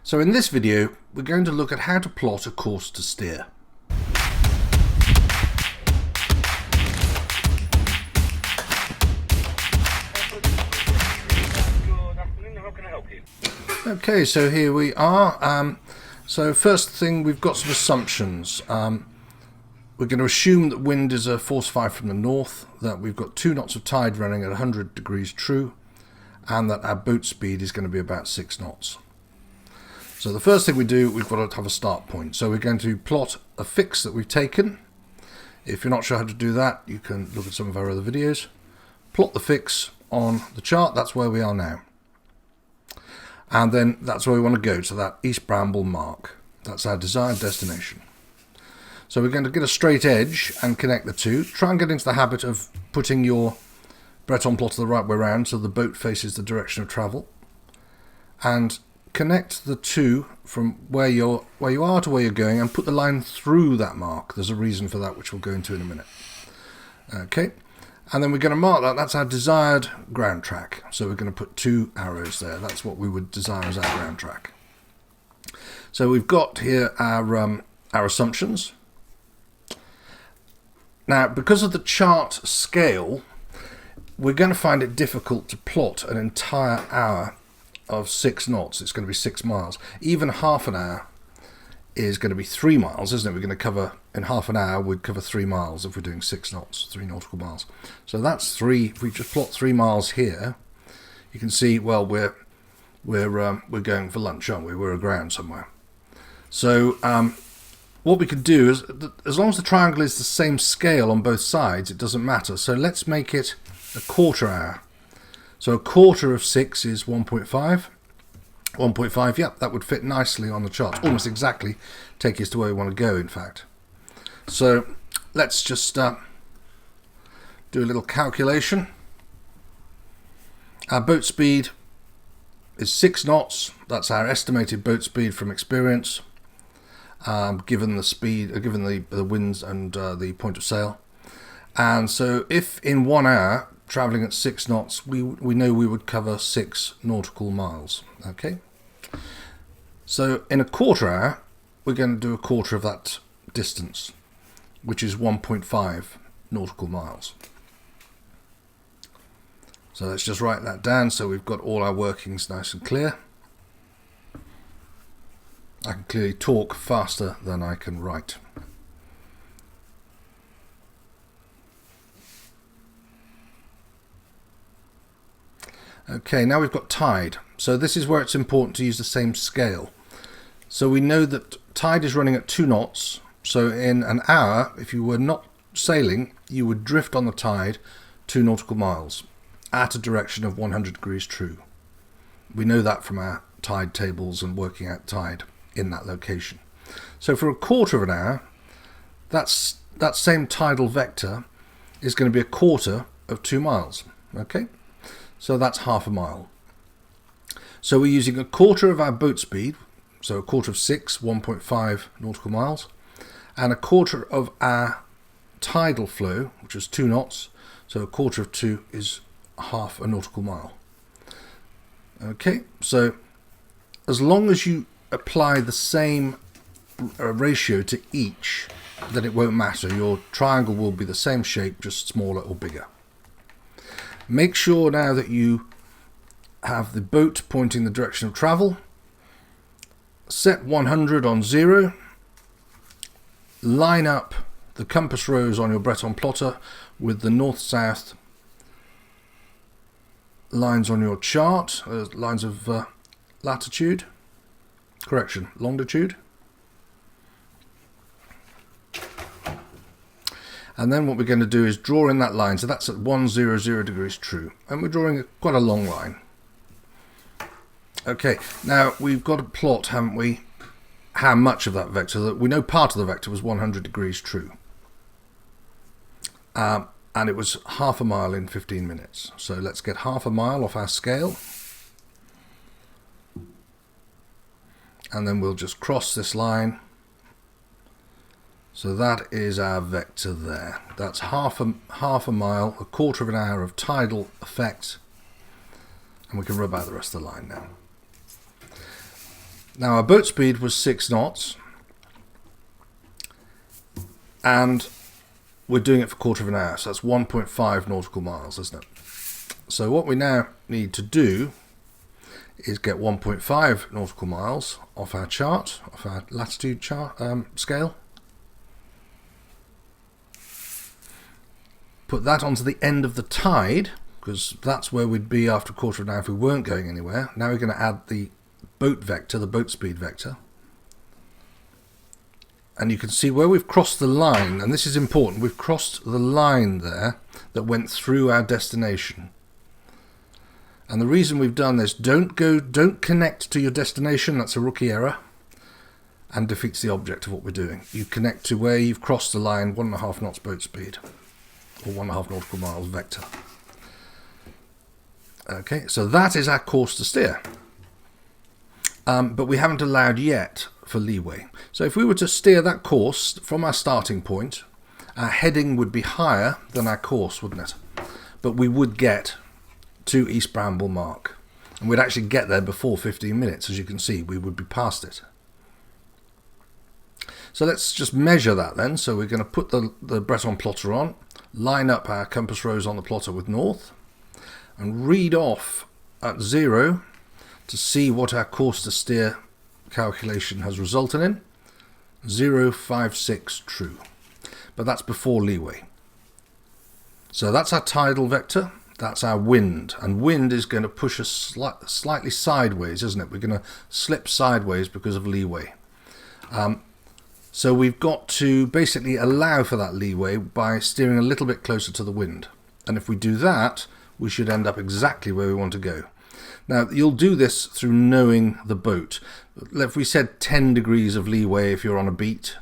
So in this video, we're going to look at how to plot a course to steer. Okay, so here we are. So first thing, we've got some assumptions. We're going to assume that wind is a force 5 from the north, that we've got 2 knots of tide running at 100 degrees true, and that our boat speed is going to be about 6 knots. So the first thing we do, we've got to have a start point. So we're going to plot a fix that we've taken. If you're not sure how to do that, you can look at some of our other videos. Plot the fix on the chart, that's where we are now. And then that's where we want to go, to that East Bramble mark. That's our desired destination. So we're going to get a straight edge and connect the two. Try and get into the habit of putting your Breton plotter the right way around so the boat faces the direction of travel. And connect the two from where you are to where you're going and put the line through that mark. There's a reason for that which we'll go into in a minute. Okay, and then we're going to mark that. That's our desired ground track. So we're going to put 2 arrows there. That's what we would desire as our ground track. So we've got here our assumptions. Now, because of the chart scale, we're going to find it difficult to plot an entire hour of 6 knots. It's going to be 6 miles. Even half an hour is going to be 3 miles, isn't it? We're going to cover, in half an hour, we'd cover 3 miles if we're doing 6 knots, 3 nautical miles. So that's 3. If we just plot 3 miles here, you can see, well, we're going for lunch, aren't we? We're aground somewhere. So what we could do is, as long as the triangle is the same scale on both sides, it doesn't matter. So let's make it a quarter hour. So a quarter of 6 is 1.5. 1.5, yep, that would fit nicely on the chart. Almost exactly take us to where we want to go, in fact. So let's just do a little calculation. Our boat speed is 6 knots. That's our estimated boat speed from experience, given the speed, given the winds and the point of sail. And so if in 1 hour, travelling at 6 knots, we know we would cover 6 nautical miles. Okay, so in a quarter hour, we're going to do a quarter of that distance, which is 1.5 nautical miles. So let's just write that down so we've got all our workings nice and clear. I can clearly talk faster than I can write. Okay, now we've got tide. So this is where it's important to use the same scale. So we know that tide is running at 2 knots. So in an hour, if you were not sailing, you would drift on the tide 2 nautical miles at a direction of 100 degrees true. We know that from our tide tables and working out tide in that location. So for a quarter of an hour, that same tidal vector is going to be a quarter of 2 miles. Okay? So that's half a mile. So we're using a quarter of our boat speed, so a quarter of 6, 1.5 nautical miles, and a quarter of our tidal flow, which is 2 knots, so a quarter of 2 is half a nautical mile. Okay, so as long as you apply the same ratio to each, then it won't matter. Your triangle will be the same shape, just smaller or bigger. Make sure now that you have the boat pointing the direction of travel. Set 100 on 0. Line up the compass rose on your Breton plotter with the north-south lines on your chart, lines of latitude, correction, longitude. And then what we're going to do is draw in that line. So that's at 100 degrees true. And we're drawing quite a long line. Okay, now we've got to plot, haven't we, how much of that vector. We know part of the vector was 100 degrees true. And it was half a mile in 15 minutes. So let's get half a mile off our scale. And then we'll just cross this line. So that is our vector there. That's half a mile, a quarter of an hour of tidal effect. And we can rub out the rest of the line now. Now our boat speed was 6 knots, and we're doing it for a quarter of an hour, so that's 1.5 nautical miles, isn't it? So what we now need to do is get 1.5 nautical miles off our chart, off our latitude chart scale. Put that onto the end of the tide, because that's where we'd be after a quarter of an hour if we weren't going anywhere. Now we're going to add the boat vector, the boat speed vector. And you can see where we've crossed the line, and this is important, we've crossed the line there that went through our destination. And the reason we've done this, don't connect to your destination, that's a rookie error, and defeats the object of what we're doing. You connect to where you've crossed the line, 1.5 knots boat speed, or 1.5 nautical miles vector. Okay, so that is our course to steer. But we haven't allowed yet for leeway. So if we were to steer that course from our starting point, our heading would be higher than our course, wouldn't it? But we would get to East Bramble mark, and we'd actually get there before 15 minutes. As you can see, we would be past it. So let's just measure that then. So we're going to put the Breton plotter on, line up our compass rose on the plotter with north, and read off at 0 to see what our course to steer calculation has resulted in. 056 true, but that's before leeway. So that's our tidal vector, that's our wind, and wind is going to push us slightly sideways, isn't it? We're going to slip sideways because of leeway. So we've got to basically allow for that leeway by steering a little bit closer to the wind, and if we do that, we should end up exactly where we want to go. Now, you'll do this through knowing the boat. If we said 10 degrees of leeway if you're on a beat,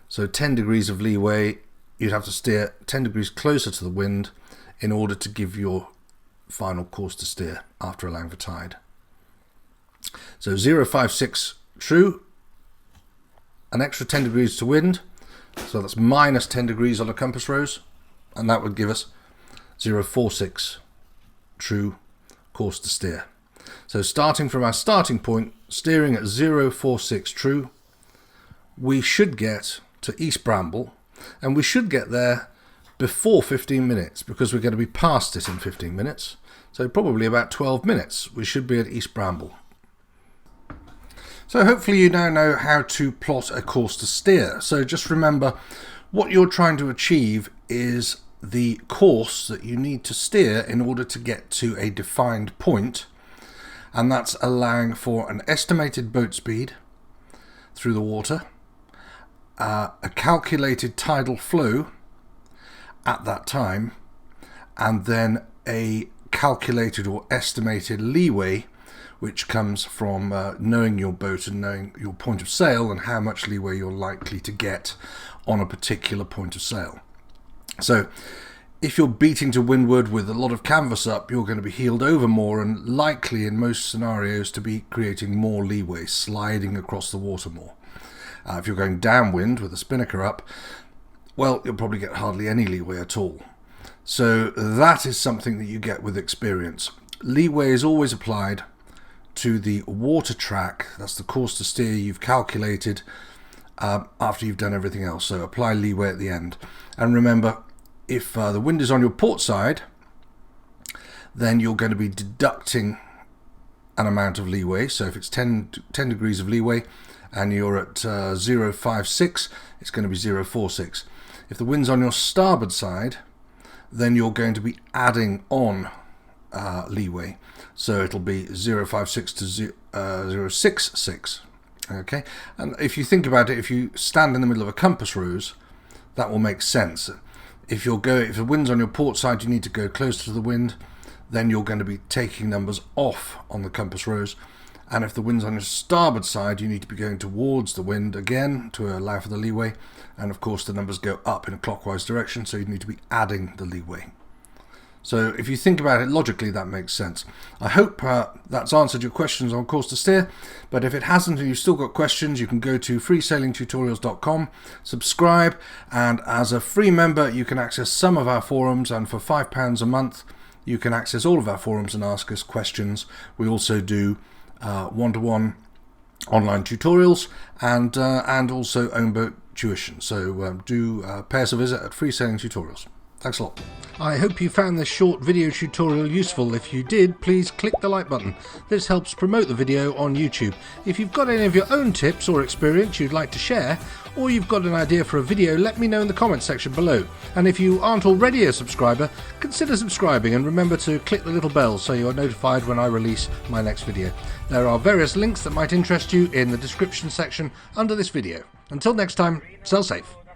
so 10 degrees of leeway, you'd have to steer 10 degrees closer to the wind in order to give your final course to steer after allowing for tide. So 056 true, an extra 10 degrees to wind, so that's minus 10 degrees on a compass rose, and that would give us 046 true course to steer. So starting from our starting point, steering at 046 true, we should get to East Bramble, and we should get there before 15 minutes because we're going to be past it in 15 minutes. So probably about 12 minutes we should be at East Bramble. So hopefully you now know how to plot a course to steer. So just remember, what you're trying to achieve is the course that you need to steer in order to get to a defined point, and that's allowing for an estimated boat speed through the water, a calculated tidal flow at that time, and then a calculated or estimated leeway, which comes from knowing your boat and knowing your point of sail and how much leeway you're likely to get on a particular point of sail. So if you're beating to windward with a lot of canvas up, you're going to be heeled over more and likely in most scenarios to be creating more leeway, sliding across the water more. If you're going downwind with a spinnaker up, well, you'll probably get hardly any leeway at all. So that is something that you get with experience. Leeway is always applied to the water track, that's the course to steer you've calculated after you've done everything else. So apply leeway at the end. And remember, if the wind is on your port side, then you're going to be deducting an amount of leeway. So if it's 10 degrees of leeway and you're at 056, it's going to be 046. If the wind's on your starboard side, then you're going to be adding on leeway. So it'll be 056 to 066. Okay, and if you think about it, if you stand in the middle of a compass rose, that will make sense. If the wind's on your port side, you need to go closer to the wind, then you're going to be taking numbers off on the compass rose. And if the wind's on your starboard side, you need to be going towards the wind again to allow for the leeway. And of course the numbers go up in a clockwise direction, so you need to be adding the leeway. So if you think about it logically, that makes sense. I hope that's answered your questions on course to steer, but if it hasn't and you've still got questions, you can go to freesailingtutorials.com, subscribe, and as a free member you can access some of our forums, and for £5 a month you can access all of our forums and ask us questions. We also do one-to-one online tutorials and also own boat tuition. So do pay us a visit at Free Sailing Tutorials. Thanks a lot. I hope you found this short video tutorial useful. If you did, please click the like button. This helps promote the video on YouTube. If you've got any of your own tips or experience you'd like to share, or you've got an idea for a video, let me know in the comments section below. And if you aren't already a subscriber, consider subscribing and remember to click the little bell so you are notified when I release my next video. There are various links that might interest you in the description section under this video. Until next time, sail safe.